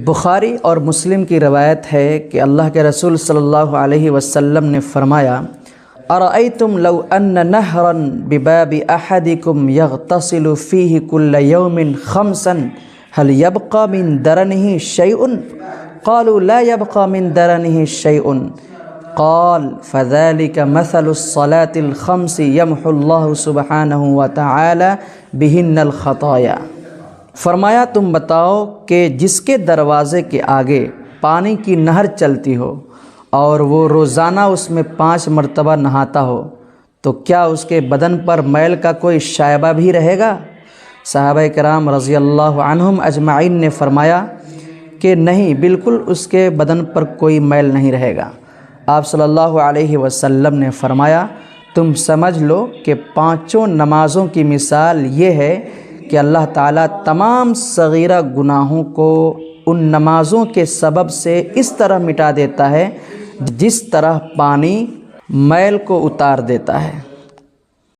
بخاری اور مسلم کی روایت ہے کہ اللہ کے رسول صلی اللہ علیہ وسلم نے فرمایا، ارأیتم لو ان نہرا بباب احدکم یغتسل فیہ کل یوم خمسا هل یبقى من درنہ شیء؟ قالوا لا يبقى من درنہ شیء قال فذلك مثل الصلاة الخمس يمحو اللہ سبحانہ وتعالی بہن الخطایا۔ فرمایا تم بتاؤ کہ جس کے دروازے کے آگے پانی کی نہر چلتی ہو اور وہ روزانہ اس میں 5 مرتبہ نہاتا ہو تو کیا اس کے بدن پر میل کا کوئی شائبہ بھی رہے گا؟ صحابہ کرام رضی اللہ عنہم اجمعین نے فرمایا کہ نہیں، بالکل اس کے بدن پر کوئی میل نہیں رہے گا۔ آپ صلی اللہ علیہ وسلم نے فرمایا، تم سمجھ لو کہ 5 نمازوں کی مثال یہ ہے کہ اللہ تعالیٰ تمام صغیرہ گناہوں کو ان نمازوں کے سبب سے اس طرح مٹا دیتا ہے جس طرح پانی میل کو اتار دیتا ہے۔